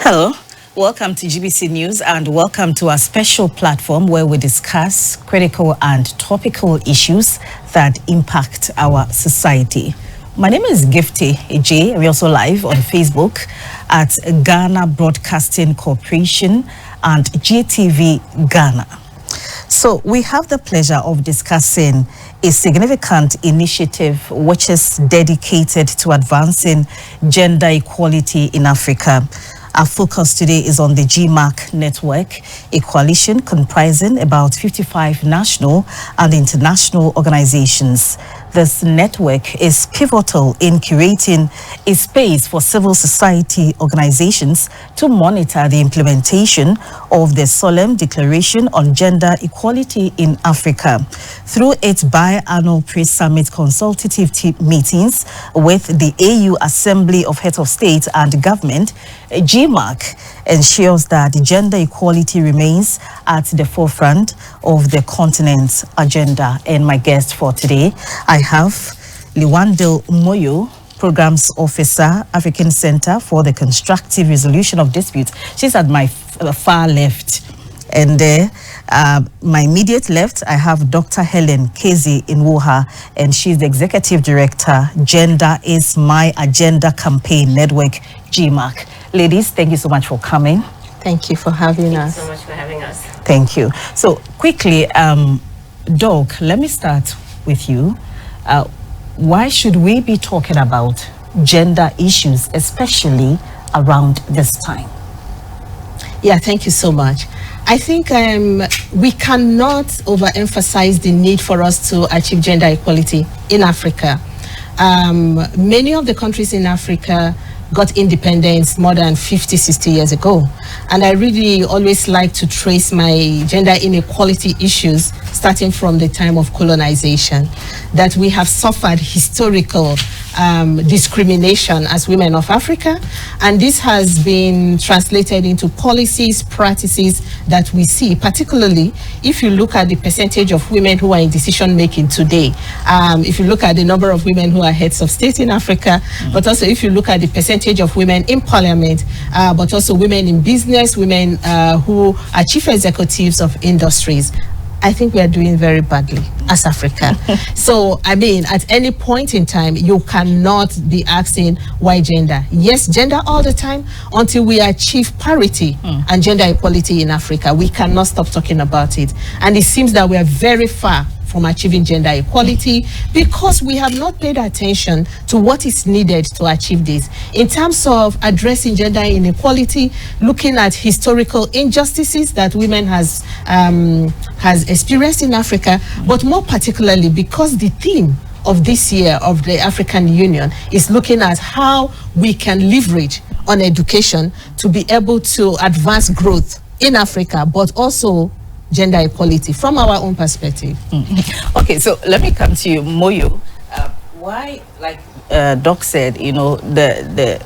Hello, welcome to GBC News and welcome to our special platform where we discuss critical and topical issues that impact our society. My name is Gifty Adjei. We're also live on Facebook at Ghana Broadcasting Corporation and GTV Ghana. So we have the pleasure of discussing a significant initiative which is dedicated to advancing gender equality in Africa. Our focus today is on the GIMAC network, a coalition comprising about 55 national and international organizations. This network is pivotal in curating a space for civil society organizations to monitor the implementation of the Solemn Declaration on Gender Equality in Africa. Through its biannual pre-summit consultative meetings with the AU Assembly of Heads of State and Government, GIMAC ensures that gender equality remains at the forefront of the continent's agenda. And my guest for today, I have Lwandile Moyo, Programs Officer, African Center for the Constructive Resolution of Disputes. She's at my far left. And my immediate left, I have Dr. Helen Kezia-Nwoha, and she's the Executive Director, Gender is My Agenda Campaign Network, GIMAC. Ladies, thank you so much for coming. Thank you for having us. Thank you so much for having us. Thank you. So quickly, Doc, let me start with you. Why should we be talking about gender issues, especially around this time? Yeah, thank you so much. I think we cannot overemphasize the need for us to achieve gender equality in Africa. Many of the countries in Africa got independence more than 50, 60 years ago. And I really always like to trace my gender inequality issues starting from the time of colonization, that we have suffered historical discrimination as women of Africa, and this has been translated into policies, practices that we see, particularly if you look at the percentage of women who are in decision making today. If you look at the number of women who are heads of state in Africa, but also if you look at the percentage of women in parliament, but also women in business, women who are chief executives of industries, I think we are doing very badly as Africa. So, I mean, at any point in time, you cannot be asking why gender. Yes, gender all the time until we achieve parity and gender equality in Africa. We cannot stop talking about it. And it seems that we are very far from achieving gender equality because we have not paid attention to what is needed to achieve this. In terms of addressing gender inequality, looking at historical injustices that women has experienced in Africa, but more particularly because the theme of this year of the African Union is looking at how we can leverage on education to be able to advance growth in Africa, but also gender equality from our own perspective. Okay, so let me come to you, Moyo. Why, like Doc said, you know, the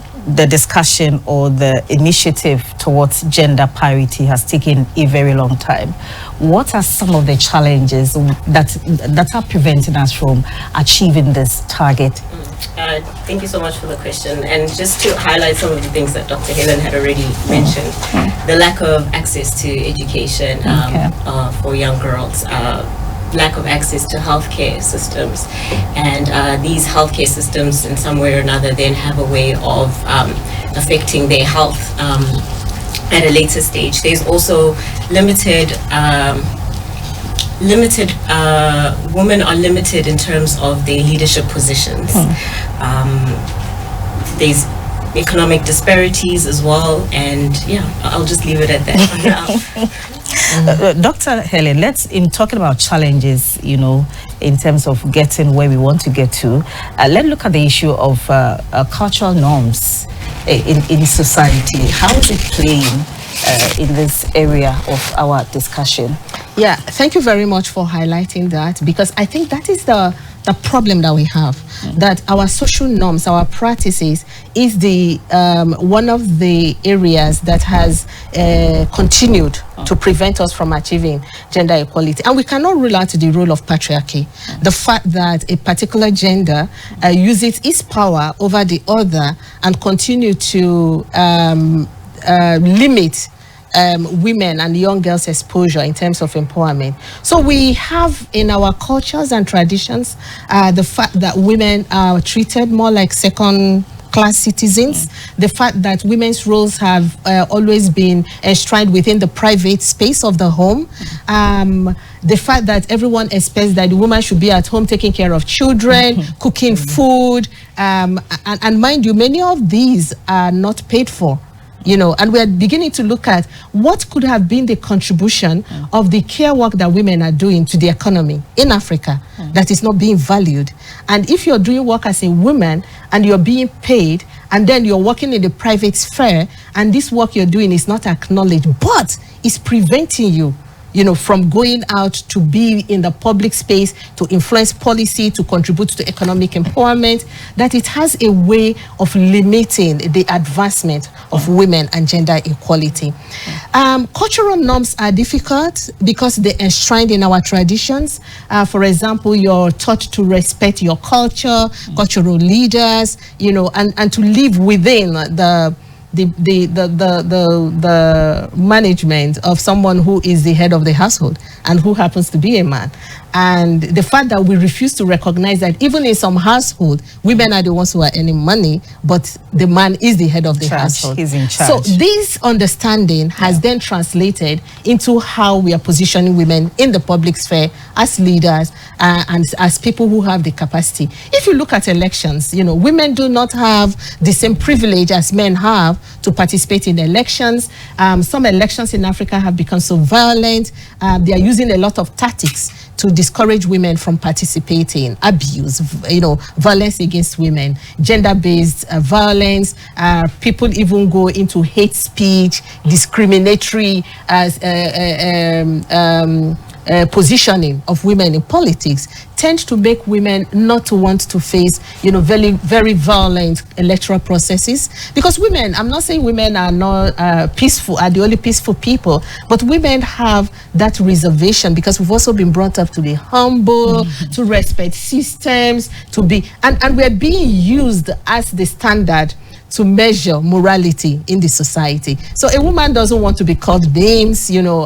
discussion or the initiative towards gender parity has taken a very long time. What are some of the challenges that are preventing us from achieving this target? Thank you so much for the question. And just to highlight some of the things that Dr. Helen had already mentioned, the lack of access to education for young girls, lack of access to healthcare systems, and these healthcare systems in some way or another then have a way of affecting their health at a later stage. There's also women are limited in terms of their leadership positions. There's economic disparities as well, and yeah, I'll just leave it at that for now. Dr. Helen, in talking about challenges, you know, in terms of getting where we want to get to, let's look at the issue of cultural norms in society. How is it playing in this area of our discussion? Yeah, thank you very much for highlighting that, because I think that is the problem that we have, that our social norms, our practices is the one of the areas that has continued to prevent us from achieving gender equality. And we cannot rule out the role of patriarchy. The fact that a particular gender uses its power over the other and continue to limit women and young girls' exposure in terms of empowerment. So we have in our cultures and traditions the fact that women are treated more like second-class citizens, the fact that women's roles have always been enshrined within the private space of the home, the fact that everyone expects that the woman should be at home taking care of children, cooking food, and mind you, many of these are not paid for. You know, and we are beginning to look at what could have been the contribution of the care work that women are doing to the economy in Africa that is not being valued. And if you're doing work as a woman and you're being paid, and then you're working in the private sphere, and this work you're doing is not acknowledged, but it's preventing you, you know, from going out to be in the public space, to influence policy, to contribute to economic empowerment, that it has a way of limiting the advancement of women and gender equality. Cultural norms are difficult because they're enshrined in our traditions. For example, you're taught to respect your culture, cultural leaders, you know, and to live within the management of someone who is the head of the household and who happens to be a man. And the fact that we refuse to recognize that even in some household, women are the ones who are earning money, but the man is the head of the household. He's in charge. So this understanding has then translated into how we are positioning women in the public sphere as leaders and as people who have the capacity. If you look at elections, you know, women do not have the same privilege as men have to participate in elections. Some elections in Africa have become so violent. They are using a lot of tactics to discourage women from participating, abuse, you know, violence against women, gender-based violence. People even go into hate speech, discriminatory positioning of women in politics, tend to make women not to want to face, you know, very, very violent electoral processes. Because women, I'm not saying women are not peaceful, are the only peaceful people, but women have that reservation because we've also been brought up to be humble, to respect systems, to be, and we're being used as the standard to measure morality in the society. So a woman doesn't want to be called names, you know,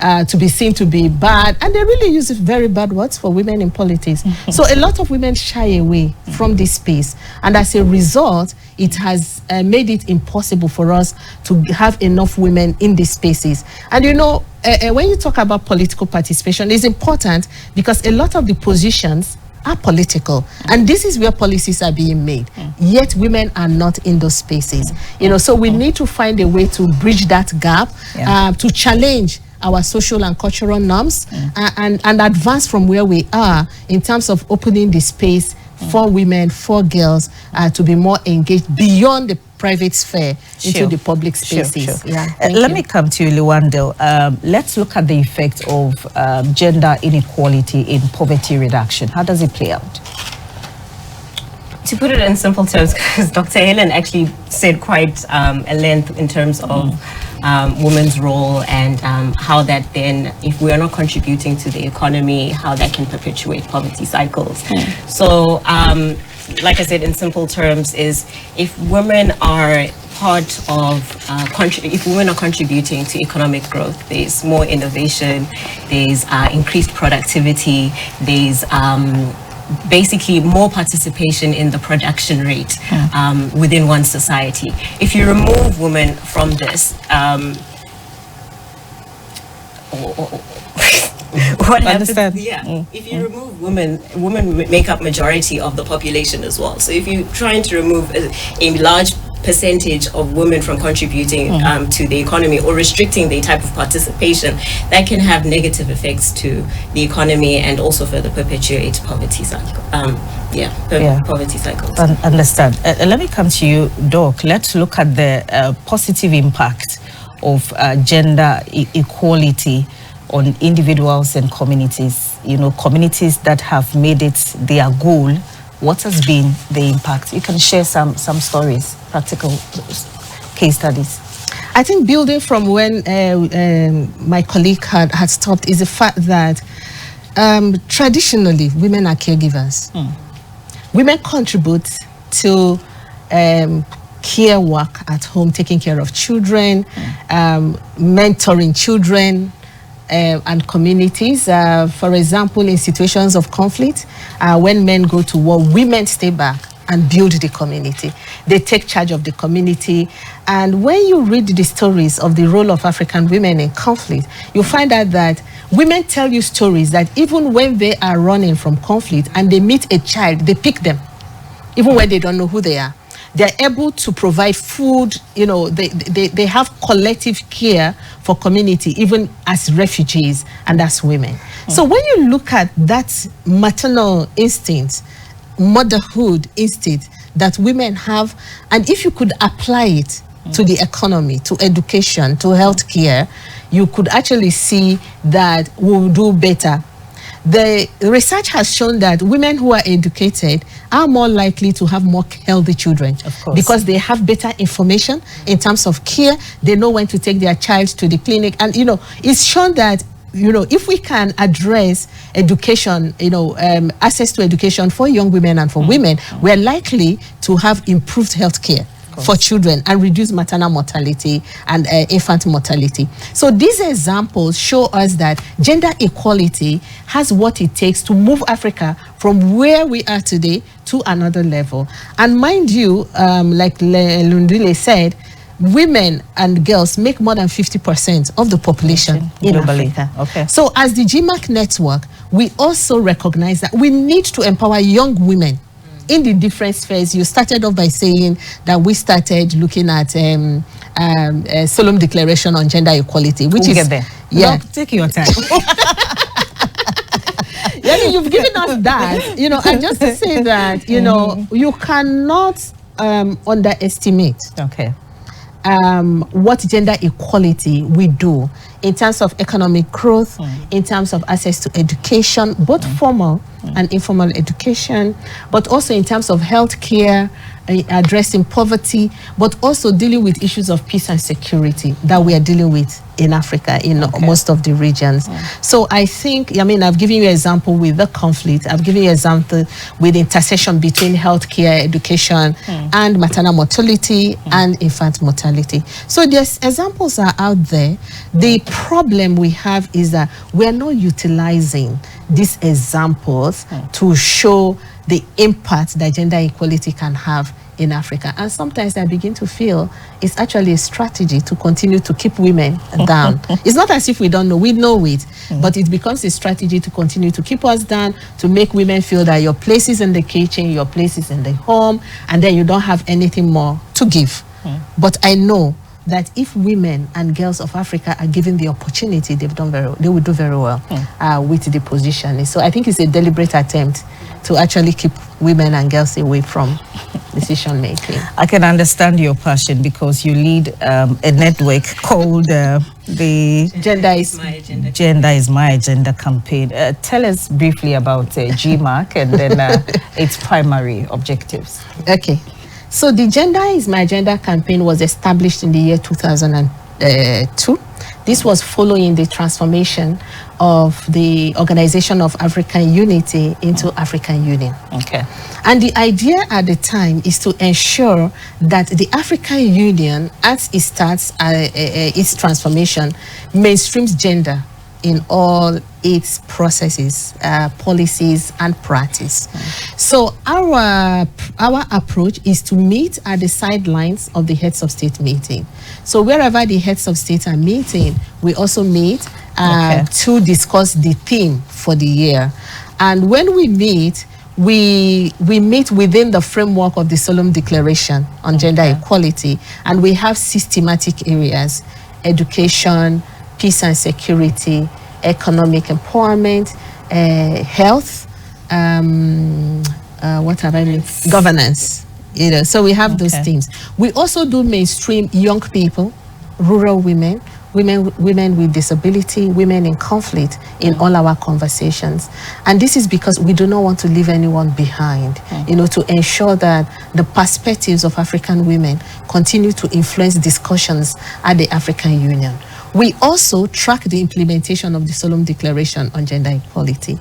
to be seen to be bad. And they really use very bad words for women in politics. So a lot of women shy away from this space. And as a result, it has made it impossible for us to have enough women in these spaces. And you know, when you talk about political participation, it's important because a lot of the positions are political, and this is where policies are being made, yet women are not in those spaces. You know, so we need to find a way to bridge that gap, to challenge our social and cultural norms, and advance from where we are in terms of opening the space for women, for girls, to be more engaged beyond the private sphere into the public spaces. Yeah, let me come to you, Lwandile. Let's look at the effect of gender inequality in poverty reduction. How does it play out? To put it in simple terms, because Dr. Helen actually said quite a length in terms of women's role and how that then, if we are not contributing to the economy, how that can perpetuate poverty cycles. So, like I said, in simple terms, is if women are part of, if women are contributing to economic growth, there's more innovation, there's increased productivity, there's basically more participation in the production rate within one society. If you remove women from this, what happens? If you remove women make up majority of the population as well. So if you're trying to remove a large percentage of women from contributing to the economy or restricting the type of participation, that can have negative effects to the economy and also further perpetuate poverty cycle. Poverty cycles. Understand. Let me come to you, Doc. Let's look at the positive impact of gender equality on individuals and communities. You know, communities that have made it their goal. What has been the impact? You can share some stories, practical case studies. I think building from when my colleague had stopped is the fact that traditionally women are caregivers. Women contribute to care work at home, taking care of children, mentoring children and communities. For example, in situations of conflict, when men go to war, women stay back and build the community. They take charge of the community. And when you read the stories of the role of African women in conflict, you find out that women tell you stories that even when they are running from conflict and they meet a child, they pick them, even when they don't know who they are. They're able to provide food, you know, they have collective care for community, even as refugees and as women. So when you look at that maternal instinct, motherhood instinct that women have, and if you could apply it to the economy, to education, to healthcare, you could actually see that we'll do better. The research has shown that women who are educated are more likely to have more healthy children, of course, because they have better information in terms of care. They know when to take their child to the clinic, and you know, it's shown that, you know, if we can address education, you know, access to education for young women and for women, we're likely to have improved health care for children and reduce maternal mortality and infant mortality. So these examples show us that gender equality has what it takes to move Africa from where we are today to another level. And mind you, like Lwandile said, women and girls make more than 50% of the population in Africa. Okay. So as the GIMAC network, we also recognize that we need to empower young women in the different spheres. You started off by saying that we started looking at Solemn Declaration on Gender Equality, which we'll is... get there. Yeah. No, take your time. Yeah, you've given us that, you know, and just to say that, you know, you cannot underestimate what gender equality we do in terms of economic growth, in terms of access to education, both formal and informal education, but also in terms of health care, addressing poverty, but also dealing with issues of peace and security that we are dealing with in Africa, in most of the regions. So I think, I mean, I've given you an example with the conflict. I've given you an example with intersection between healthcare, education, and maternal mortality and infant mortality. So there's examples are out there. The problem we have is that we're not utilizing these examples to show the impact that gender equality can have in Africa. And sometimes I begin to feel it's actually a strategy to continue to keep women down. It's not as if we don't know, we know it, but it becomes a strategy to continue to keep us down, to make women feel that your place is in the kitchen, your place is in the home, and then you don't have anything more to give. But I know that if women and girls of Africa are given the opportunity, they will do very well with the position. So I think it's a deliberate attempt to actually keep women and girls away from decision making. I can understand your passion because you lead a network called the Gender is My Agenda campaign. Tell us briefly about GIMAC and then its primary objectives. Okay. So the Gender is My Agenda campaign was established in the year 2002. This was following the transformation of the Organization of African Unity into African Union. Okay. And the idea at the time is to ensure that the African Union, as it starts its transformation, mainstreams gender in all its processes, policies, and practice. So our approach is to meet at the sidelines of the heads of state meeting. So wherever the heads of state are meeting, we also meet to discuss the theme for the year. And when we meet, we meet within the framework of the Solemn Declaration on Gender Equality, and we have systematic areas: education, peace and security, economic empowerment, health, what have I mean? Governance. You know, so we have those themes. We also do mainstream young people, rural women, women with disability, women in conflict in all our conversations. And this is because we do not want to leave anyone behind, you know, to ensure that the perspectives of African women continue to influence discussions at the African Union. We also track the implementation of the Solemn Declaration on Gender Equality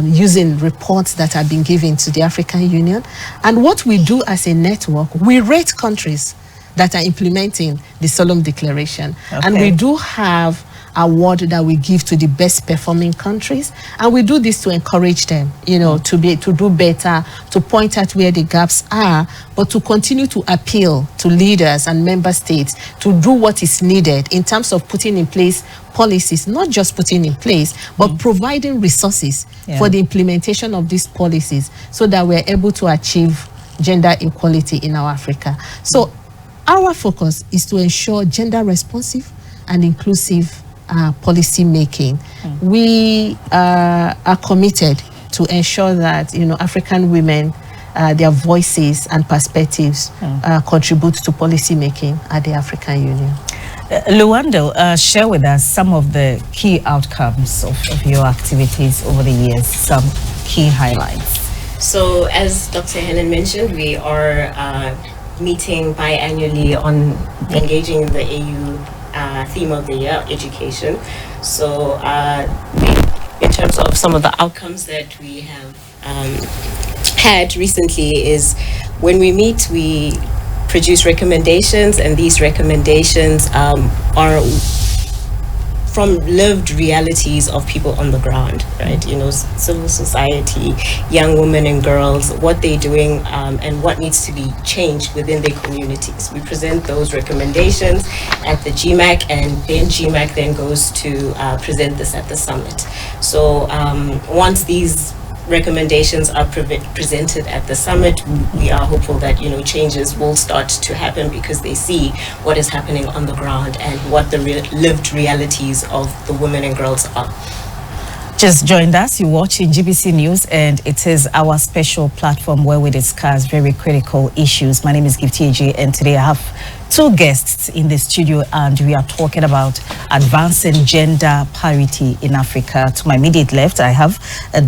using reports that have been given to the African Union. And what we do as a network, we rate countries that are implementing the Solemn Declaration. And we do have award that we give to the best performing countries, and we do this to encourage them, you know, to do better, to point out where the gaps are, but to continue to appeal to leaders and member states to do what is needed in terms of putting in place policies, not just putting in place, but providing resources for the implementation of these policies so that we're able to achieve gender equality in our Africa. So our focus is to ensure gender responsive and inclusive policy making. We are committed to ensure that, you know, African women, their voices and perspectives contribute to policy making at the African Union. Lwandile, share with us some of the key outcomes of your activities over the years, some key highlights. So, as Dr. Helen mentioned, we are meeting biannually on engaging in the AU theme of the year, education. So in terms of some of the outcomes that we have had recently is when we meet, we produce recommendations, and these recommendations are from lived realities of people on the ground, right? You know, civil society, young women and girls, what they're doing, and what needs to be changed within their communities. We present those recommendations at the GIMAC, and then GIMAC then goes to present this at the summit. So once these recommendations are presented at the summit, we are hopeful that, you know, changes will start to happen because they see what is happening on the ground and what the lived realities of the women and girls are. Just joined us, you're watching GBC News, and it is our special platform where we discuss very critical issues. My name is Gifty Adjei, and today I have two guests in the studio, and we are talking about advancing gender parity in Africa. To my immediate left, I have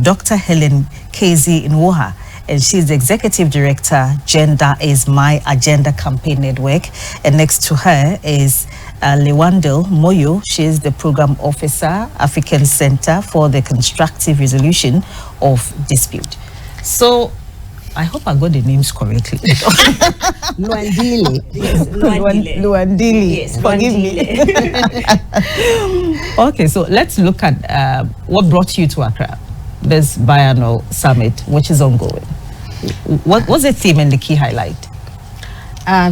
Dr. Helen Kezia-Nwoha, and she's the Executive Director, Gender is My Agenda Campaign Network. And next to her is Lwandile Moyo. She is the Program Officer, African Center for the Constructive Resolution of Dispute. So, I hope I got the names correctly. Lwandile. Yes, Lwandile. Yes, forgive me. Okay, so let's look at what brought you to Accra, this biannual summit, which is ongoing. What's the theme and the key highlight?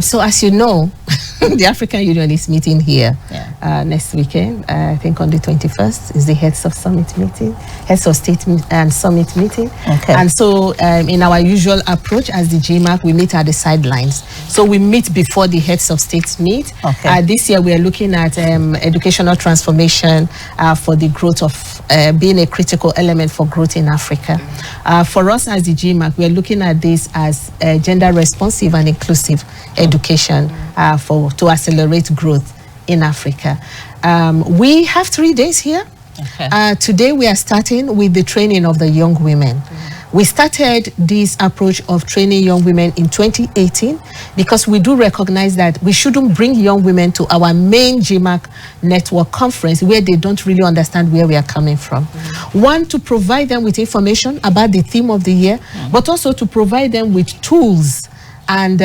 So as you know, the African Union is meeting here next weekend. I think on the 21st is the Heads of Summit meeting, Heads of State and Summit meeting. Okay. And so in our usual approach as the GIMAC, we meet at the sidelines. So we meet before the Heads of States meet. Okay. This year we are looking at educational transformation for the growth of being a critical element for growth in Africa. For us as the GIMAC, we are looking at this as gender responsive and inclusive education to accelerate growth in Africa. We have 3 days here. Okay. Today we are starting with the training of the young women. We started this approach of training young women in 2018 because we do recognize that we shouldn't bring young women to our main GIMAC network conference where they don't really understand where we are coming from. One, to provide them with information about the theme of the year, but also to provide them with tools. And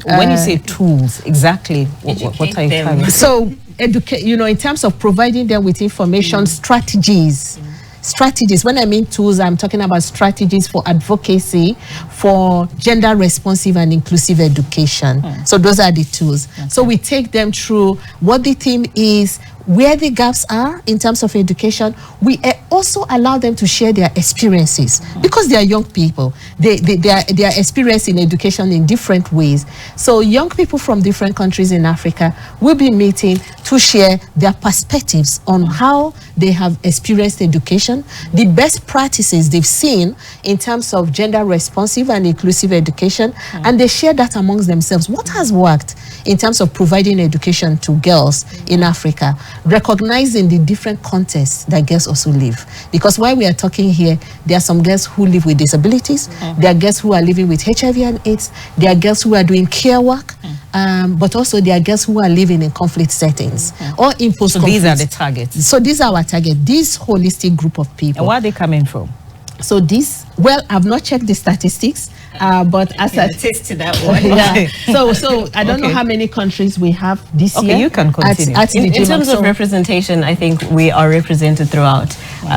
when you say tools, exactly what are you trying? So, you know, in terms of providing them with information, strategies. Strategies. When I mean tools, I'm talking about strategies for advocacy, for gender responsive and inclusive education. So those are the tools. Okay. So we take them through what the theme is, where the gaps are in terms of education. We also allow them to share their experiences because they are young people. They are experiencing education in different ways. So young people from different countries in Africa will be meeting to share their perspectives on how they have experienced education, the best practices they've seen in terms of gender responsive and inclusive education, and they share that amongst themselves. What has worked in terms of providing education to girls in Africa, recognizing the different contexts that girls also live. Because while we are talking here, there are some girls who live with disabilities, there are girls who are living with HIV and AIDS, there are girls who are doing care work, but also there are girls who are living in conflict settings or in post-conflict. So these are the targets. So these are our target, this holistic group of people. And where are they coming from? So this, well, I've not checked the statistics, but as I attest to that one. yeah. So I don't know how many countries we have this year. Okay, you can continue. In terms of representation, I think we are represented throughout.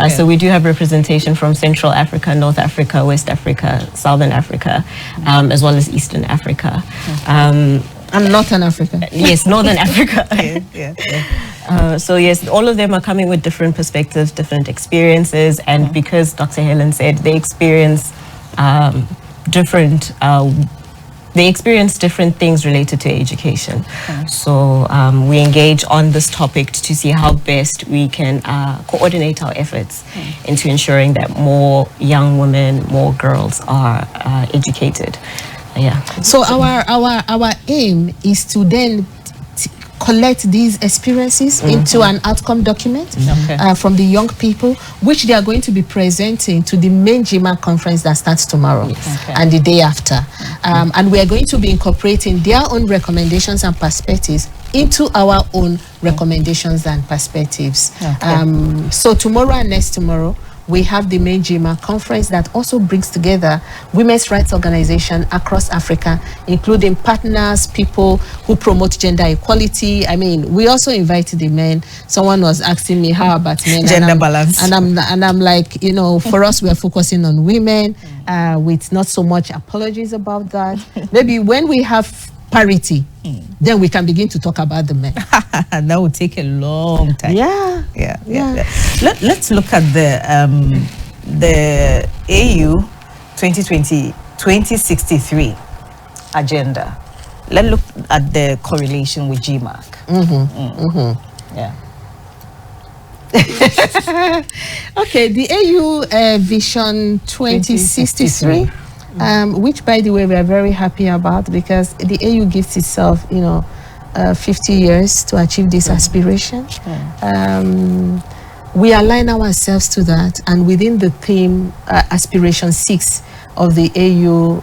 So we do have representation from Central Africa, North Africa, West Africa, Southern Africa, as well as Eastern Africa. And Northern Africa. Yes, Northern Africa. So yes, all of them are coming with different perspectives, different experiences, and because Dr. Helen said they experience different things related to education. So we engage on this topic to see how best we can coordinate our efforts into ensuring that more young women, more girls are educated. Yeah. So our aim is to then collect these experiences into an outcome document from the young people, which they are going to be presenting to the main GIMAC conference that starts tomorrow and the day after. And we are going to be incorporating their own recommendations and perspectives into our own recommendations and perspectives. So tomorrow and next tomorrow, we have the main GIMAC conference that also brings together women's rights organizations across Africa, including partners, people who promote gender equality. I mean, we also invited the men. Someone was asking me, how about men? Gender balance. And I'm like, you know, for us, we are focusing on women with not so much apologies about that. Maybe when we have parity, then we can begin to talk about the men. That would take a long time. Yeah. Let's look at the AU 2063 agenda. Let's look at the correlation with GIMAC. Yeah. Okay, the AU Vision 2063. Which, by the way, we are very happy about, because the AU gives itself, 50 years to achieve this aspiration. We align ourselves to that, and within the theme Aspiration 6 of the AU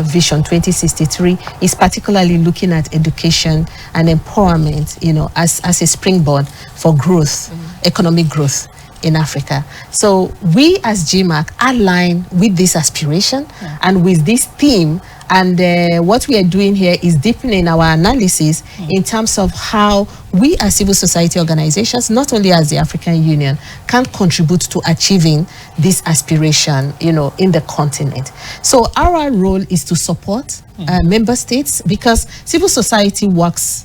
Vision 2063 is particularly looking at education and empowerment, as a springboard for growth, economic growth in Africa. So we as GIMAC align with this aspiration and with this theme, and what we are doing here is deepening our analysis in terms of how we as civil society organizations, not only as the African Union, can contribute to achieving this aspiration, in the continent. So our role is to support member states, because civil society works,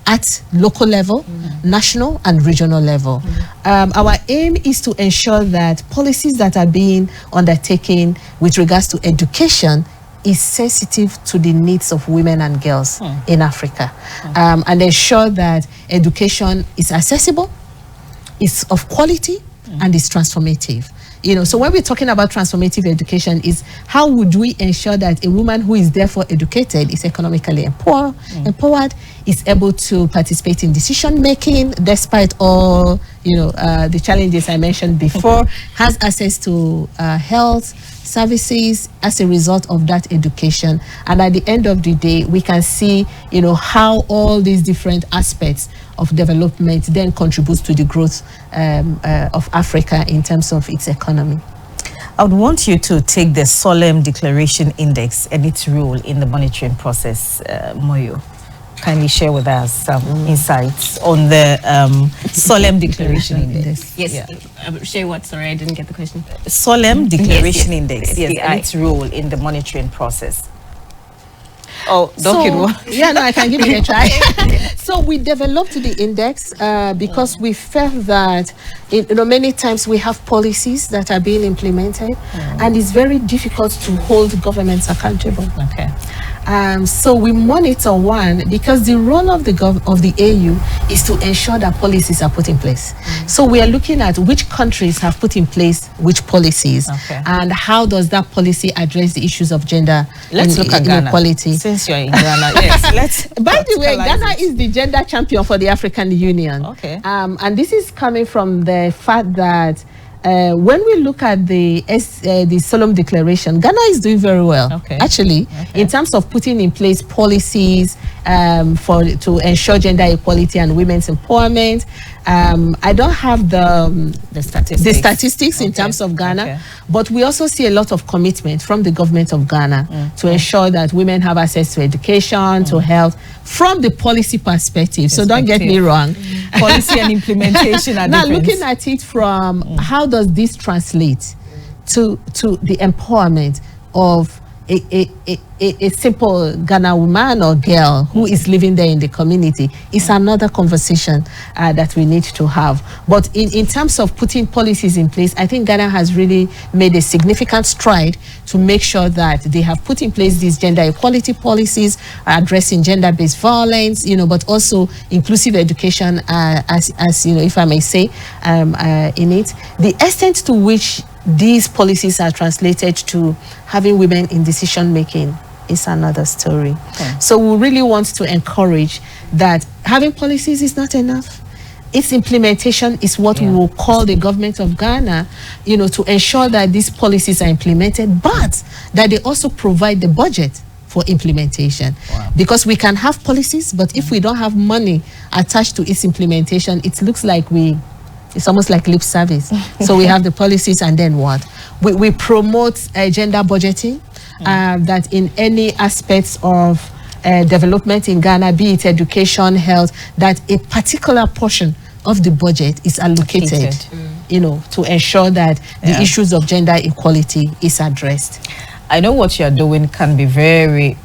at local level, national and regional level. Our aim is to ensure that policies that are being undertaken with regards to education is sensitive to the needs of women and girls in Africa, and ensure that education is accessible, is of quality, and is transformative. So when we're talking about transformative education, is how would we ensure that a woman who is therefore educated is economically empowered, is able to participate in decision making despite all the challenges I mentioned before, has access to health services as a result of that education. And at the end of the day, we can see how all these different aspects of development then contributes to the growth of Africa in terms of its economy. I would want you to take the Solemn Declaration Index and its role in the monitoring process, Moyo. Kindly share with us some insights on the Solemn Declaration Index. Yes. Share what? Sorry, I didn't get the question. Solemn Declaration Index, yes, and its role in the monitoring process. Oh, I can give it a try. So we developed the index because we felt that many times we have policies that are being implemented, and it's very difficult to hold governments accountable. Okay. So we monitor one, because the role of the AU is to ensure that policies are put in place. So we are looking at which countries have put in place which policies, and how does that policy address the issues of gender inequality. Since you're in Ghana, yes. By the way, Ghana is the gender champion for the African Union. Okay. And this is coming from the fact that when we look at the Solemn Declaration, Ghana is doing very well, actually, in terms of putting in place policies to ensure gender equality and women's empowerment. I don't have the statistics in terms of Ghana, but we also see a lot of commitment from the government of Ghana to ensure that women have access to education, to health, from the policy perspective. So don't get me wrong. Policy and implementation are now different. looking at it from how does this translate to the empowerment of a simple Ghana woman or girl who is living there in the community is another conversation that we need to have. But in terms of putting policies in place, I think Ghana has really made a significant stride to make sure that they have put in place these gender equality policies, addressing gender-based violence, but also inclusive education, as if I may say, in it. The extent to which these policies are translated to having women in decision making is another story. So we really want to encourage that having policies is not enough. Its implementation is what we will call the government of Ghana, to ensure that these policies are implemented, but that they also provide the budget for implementation. Because we can have policies, but if we don't have money attached to its implementation, it looks like it's almost like lip service. So we have the policies, and then what? We promote gender budgeting, that in any aspects of development in Ghana, be it education, health, that a particular portion of the budget is allocated, to ensure that the issues of gender equality is addressed. I know what you're doing can be very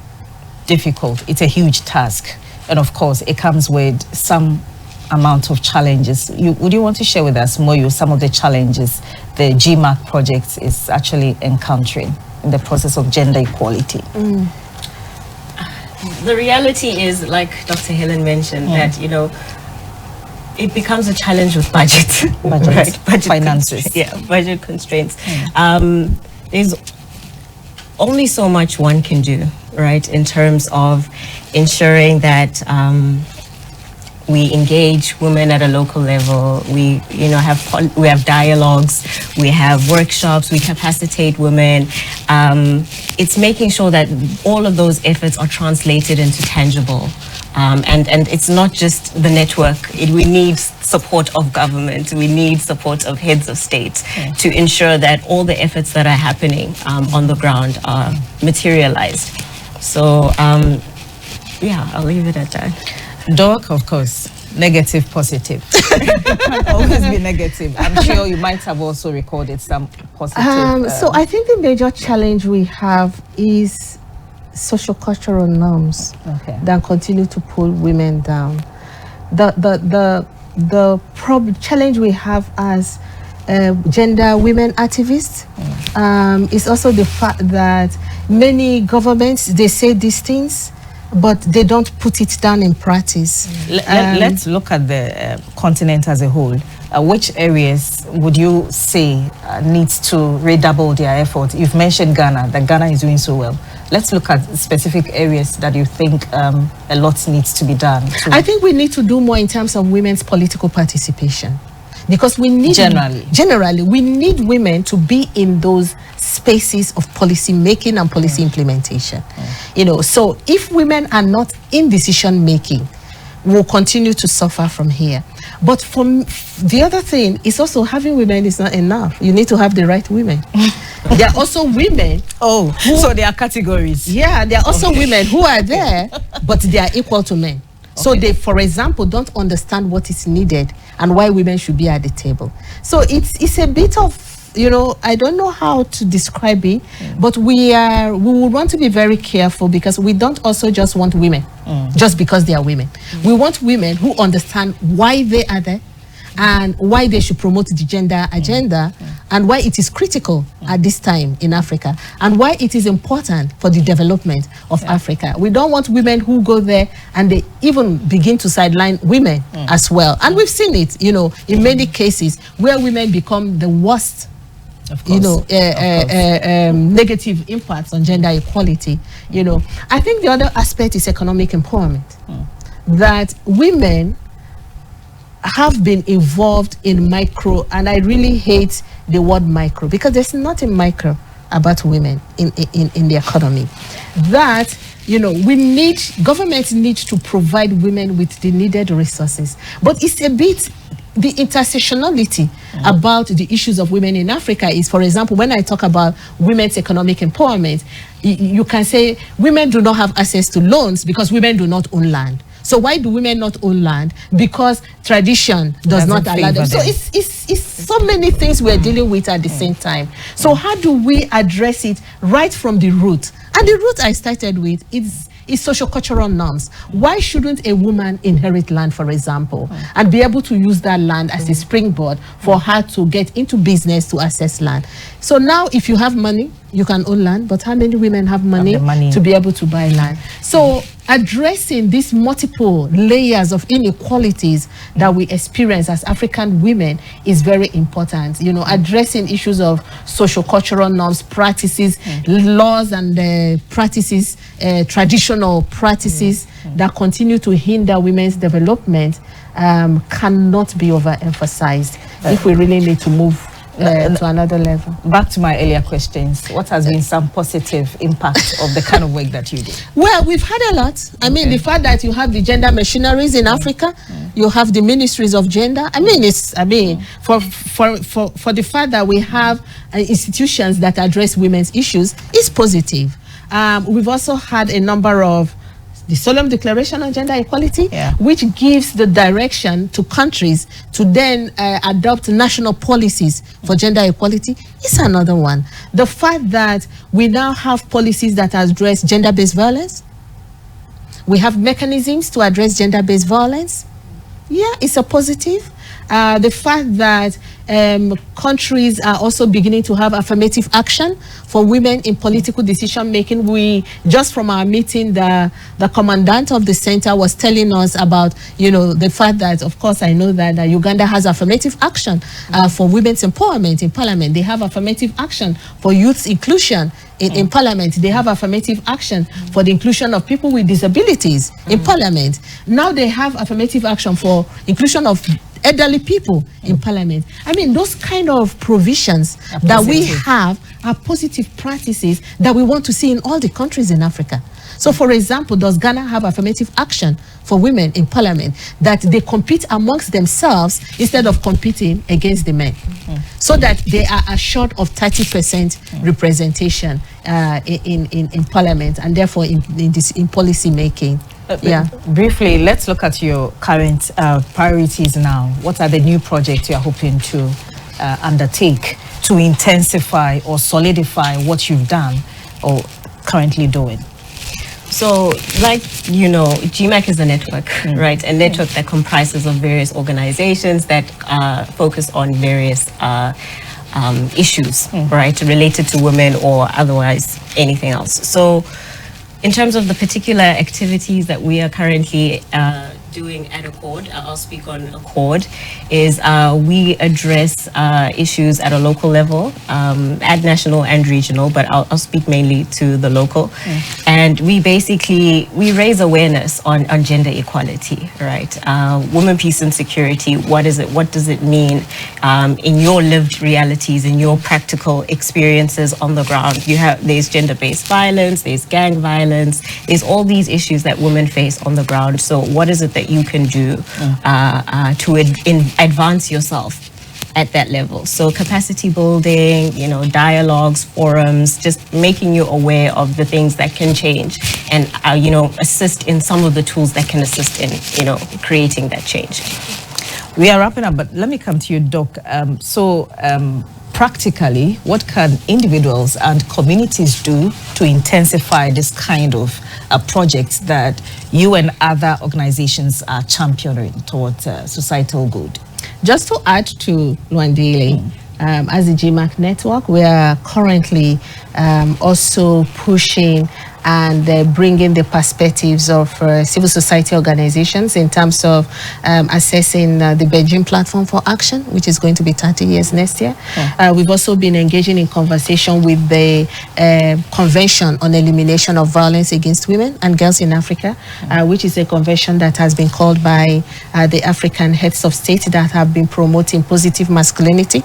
difficult. It's a huge task. And of course, it comes with some amount of challenges. Would you want to share with us, Moyo, some of the challenges the GIMAC project is actually encountering in the process of gender equality? The reality is, like Dr. Helen mentioned, that, it becomes a challenge with budget. Right? Budget finances. Budget constraints. There's only so much one can do, right, in terms of ensuring that we engage women at a local level. We have dialogues, we have workshops, we capacitate women. It's making sure that all of those efforts are translated into tangible. And it's not just the network. We need support of government. We need support of heads of state to ensure that all the efforts that are happening on the ground are materialized. So, I'll leave it at that. Doc, of course, negative, positive. It can't always be negative. I'm sure you might have also recorded some positive. So I think the major challenge we have is socio-cultural norms that continue to pull women down. The challenge we have as gender women activists is also the fact that many governments, they say these things, but they don't put it down in practice. Let's look at the continent as a whole. Which areas would you say needs to redouble their effort? You've mentioned Ghana, that Ghana is doing so well. Let's look at specific areas that you think a lot needs to be done. I think we need to do more in terms of women's political participation. Because we need generally we need women to be in those spaces of policy making and policy implementation. So if women are not in decision making, we'll continue to suffer from here. But from the other thing is also having women is not enough. You need to have the right women. There are also women. So there are categories. Yeah, there are also women who are there, but they are equal to men. So they, for example, don't understand what is needed and why women should be at the table. So it's a bit of, I don't know how to describe it, but we will want to be very careful, because we don't also just want women just because they are women. We want women who understand why they are there and why they should promote the gender agenda and why it is critical at this time in Africa and why it is important for the development of Africa. We don't want women who go there and they even begin to sideline women as well. And we've seen it, in many cases where women become the worst, negative impacts on gender equality. I think the other aspect is economic empowerment. That women have been involved in micro, and I really hate the word micro, because there's nothing micro about women in the economy. That, you know, government needs to provide women with the needed resources. But it's a bit, the intersectionality about the issues of women in Africa is, for example, when I talk about women's economic empowerment, you can say women do not have access to loans because women do not own land. So why do women not own land? Because tradition does not allow them. So it's so many things we're dealing with at the same time. So how do we address it right from the root? And the root I started with is socio-cultural norms. Why shouldn't a woman inherit land, for example, and be able to use that land as a springboard for her to get into business to access land? So now if you have money, you can own land, but how many women have money to be able to buy land? So addressing these multiple layers of inequalities that we experience as African women is very important. You know, addressing issues of social-cultural norms, practices, laws and practices, traditional practices that continue to hinder women's development cannot be overemphasized if we really need to move to another level. Back to my earlier questions, what has been some positive impact of the kind of work that you do? Well, we've had a lot. I mean, the fact that you have the gender machineries in Africa, you have the ministries of gender. I mean, for the fact that we have institutions that address women's issues is positive. We've also had a number of the Solemn Declaration on Gender Equality, which gives the direction to countries to then adopt national policies for gender equality, is another one. The fact that we now have policies that address gender-based violence, we have mechanisms to address gender-based violence, it's a positive. The fact that countries are also beginning to have affirmative action for women in political decision making. We just from our meeting, the commandant of the center was telling us about, you know, the fact that, of course, I know that Uganda has affirmative action for women's empowerment in parliament. They have affirmative action for youth inclusion in parliament. They have affirmative action for the inclusion of people with disabilities in parliament. Now they have affirmative action for inclusion of elderly people in parliament. I mean, those kind of provisions that we have are positive practices that we want to see in all the countries in Africa. So, for example, does Ghana have affirmative action for women in parliament, that they compete amongst themselves instead of competing against the men, so that they are assured of 30% representation in parliament and therefore in policy making? Briefly, let's look at your current priorities now. What are the new projects you are hoping to undertake to intensify or solidify what you've done or currently doing? So, like, you know, GIMAC is a network, right? A network that comprises of various organizations that focus on various issues, right, related to women or otherwise anything else. So, in terms of the particular activities that we are currently doing at Accord, I'll speak on Accord, is we address issues at a local level, at national and regional, but I'll speak mainly to the local. And we raise awareness on gender equality, right? Women, peace and security, what is it? What does it mean in your lived realities, in your practical experiences on the ground? There's gender-based violence, there's gang violence, there's all these issues that women face on the ground. So what is it that you can do to advance yourself at that level? So capacity building, you know, dialogues, forums, just making you aware of the things that can change and, you know, assist in some of the tools that can assist in, you know, creating that change. We are wrapping up, but let me come to you, Doc. Practically, what can individuals and communities do to intensify this kind of projects that you and other organizations are championing towards societal good? Just to add to Lwandile, as the GIMAC network, we are currently also pushing and bringing the perspectives of civil society organizations in terms of assessing the Beijing Platform for Action, which is going to be 30 years next year. We've also been engaging in conversation with the Convention on Elimination of Violence Against Women and Girls in Africa, which is a convention that has been called by the African heads of state that have been promoting positive masculinity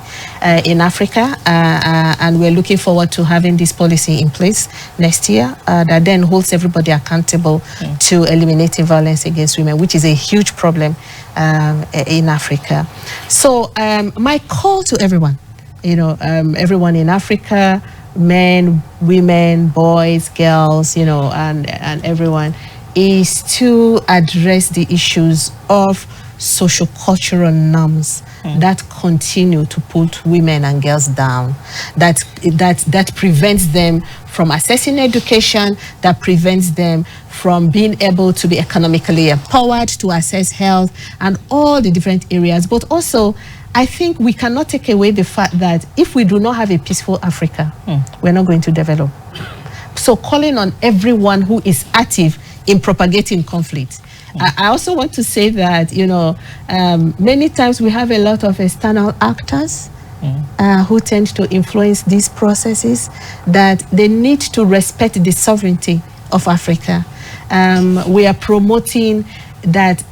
in Africa, and we're looking forward to having this policy in place next year that then holds everybody accountable to eliminating violence against women, which is a huge problem in Africa. So my call to everyone, everyone in Africa, men, women, boys, girls, and everyone, is to address the issues of socio-cultural norms that continue to put women and girls down, that prevents them from accessing education, that prevents them from being able to be economically empowered, to access health and all the different areas. But also, I think we cannot take away the fact that if we do not have a peaceful Africa, we're not going to develop. So calling on everyone who is active in propagating conflict. I also want to say that, many times we have a lot of external actors who tend to influence these processes, that they need to respect the sovereignty of Africa. We are promoting that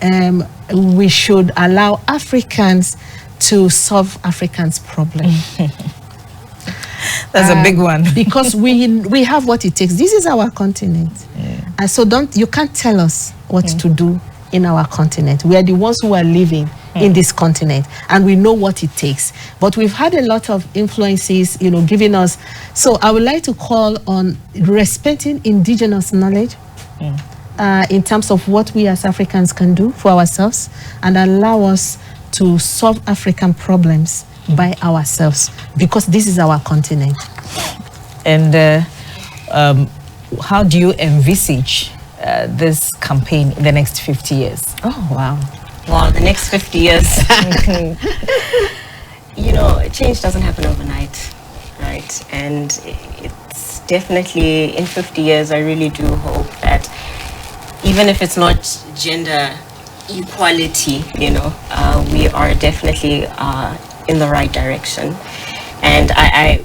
we should allow Africans to solve Africans' problems. That's a big one. Because we have what it takes. This is our continent. And so you can't tell us what to do in our continent. We are the ones who are living in this continent, and we know what it takes. But we've had a lot of influences, giving us. So I would like to call on respecting indigenous knowledge in terms of what we as Africans can do for ourselves, and allow us to solve African problems by ourselves, because this is our continent. And how do you envisage this campaign in the next 50 years? Oh, wow. Wow, the next 50 years. Change doesn't happen overnight, right? And it's definitely, in 50 years, I really do hope that even if it's not gender equality, we are definitely in the right direction. And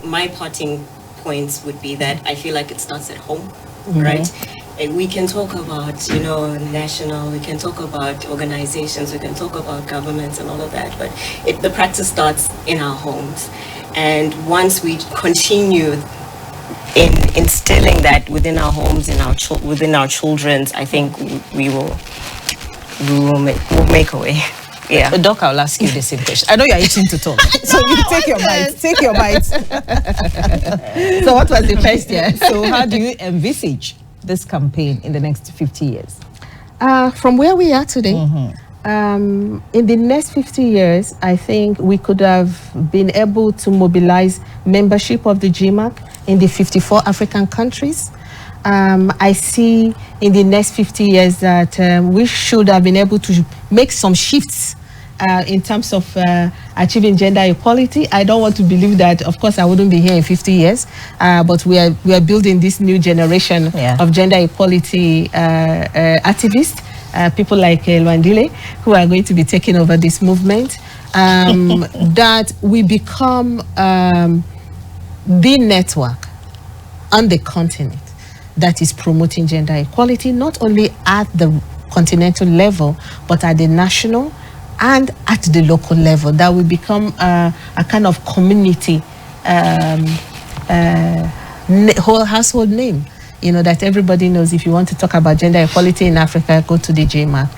my parting points would be that I feel like it starts at home, right? And we can talk about, national, we can talk about organizations, we can talk about governments and all of that, but the practice starts in our homes. And once we continue in instilling that within our homes, within our children's, I think we'll make a way. Yeah. Doc, I'll ask you the same question. I know you're itching to talk. So you take your bites. Take your bites. So what was the question? So how do you envisage this campaign in the next 50 years? From where we are today, in the next 50 years, I think we could have been able to mobilize membership of the GIMAC in the 54 African countries. I see in the next 50 years that we should have been able to make some shifts in terms of achieving gender equality. I don't want to believe that, of course, I wouldn't be here in 50 years, but we are building this new generation of gender equality activists, people like Lwandile, who are going to be taking over this movement, that we become the network on the continent that is promoting gender equality, not only at the continental level, but at the national and at the local level, that will become a kind of community whole household name, that everybody knows. If you want to talk about gender equality in Africa, go to the GIMAC.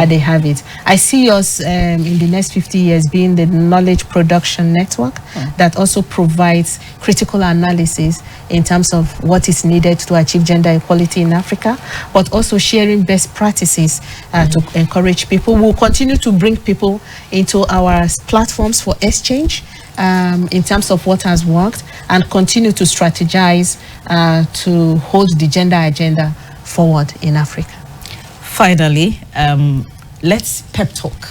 They have it. I see us in the next 50 years being the knowledge production network that also provides critical analysis in terms of what is needed to achieve gender equality in Africa, but also sharing best practices to encourage people. We'll continue to bring people into our platforms for exchange in terms of what has worked, and continue to strategize to hold the gender agenda forward in Africa. Finally, let's pep talk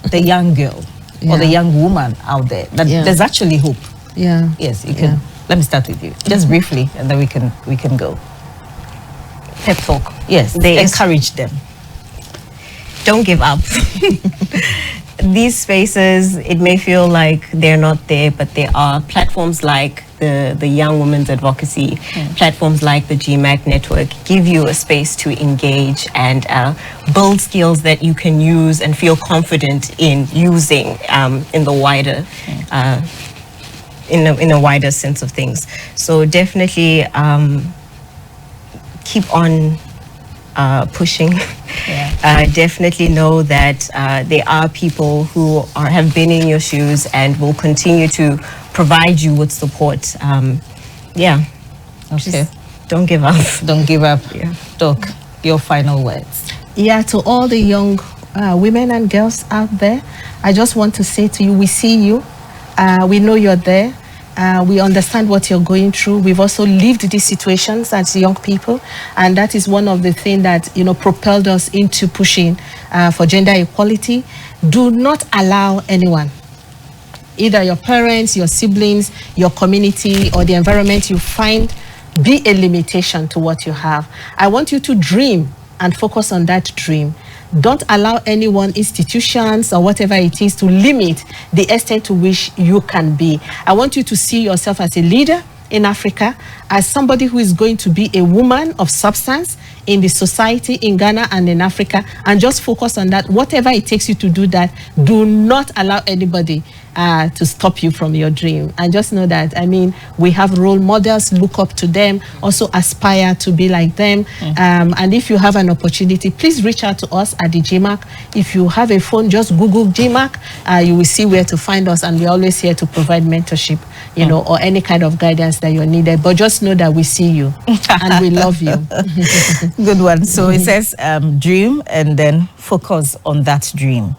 the young girl or the young woman out there that there's actually hope. Yeah. Yes, you can. Let me start with you, just briefly, and then we can go. pep talk. Yes, they encourage them. Don't give up. These spaces, it may feel like they're not there, but there are platforms like the Young Women's Advocacy, platforms like the GIMAC network give you a space to engage and build skills that you can use and feel confident in using in the wider, in a wider sense of things. So definitely keep on pushing. Definitely know that there are people who have been in your shoes and will continue to provide you with support. Okay. Just don't give up. Don't give up. Yeah. Doc, your final words. Yeah, to all the young women and girls out there, I just want to say to you, we see you. We know you're there. We understand what you're going through. We've also lived these situations as young people, and that is one of the things that, you know, propelled us into pushing for gender equality. Do not allow anyone, either your parents, your siblings, your community, or the environment you find, be a limitation to what you have. I want you to dream and focus on that dream. Don't allow anyone, institutions, or whatever it is, to limit the extent to which you can be. I want you to see yourself as a leader in Africa, as somebody who is going to be a woman of substance in the society in Ghana and in Africa, and just focus on that. Whatever it takes you to do that, do not allow anybody to stop you from your dream. And just know that, I mean, we have role models, look up to them, also aspire to be like them. And if you have an opportunity, please reach out to us at the GIMAC. If you have a phone, just Google GIMAC. You will see where to find us, and we're always here to provide mentorship, you know, or any kind of guidance that you're needed. But just know that we see you and we love you. Good one. So it says dream, and then focus on that dream.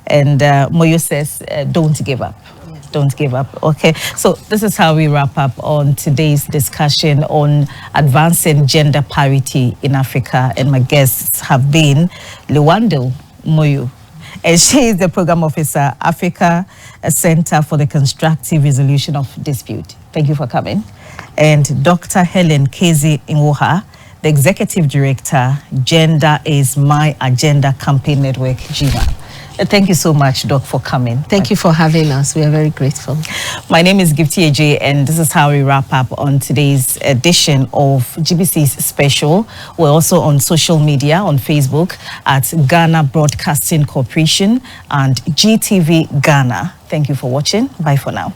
And Moyo says, don't give up. Yes. Don't give up. Okay. So this is how we wrap up on today's discussion on advancing gender parity in Africa. And my guests have been Lwandile Moyo, and she is the Program Officer, Africa Center for the Constructive Resolution of Dispute. Thank you for coming. And Dr. Helen Kezia-Nwoha, the Executive Director, Gender is My Agenda Campaign Network, GIMAC. Thank you so much, Doc, for coming. Thank you for having us. We are very grateful. My name is Gifty Adjei, and this is how we wrap up on today's edition of GBC's Special. We're also on social media, on Facebook at Ghana Broadcasting Corporation and GTV Ghana. Thank you for watching. Bye for now.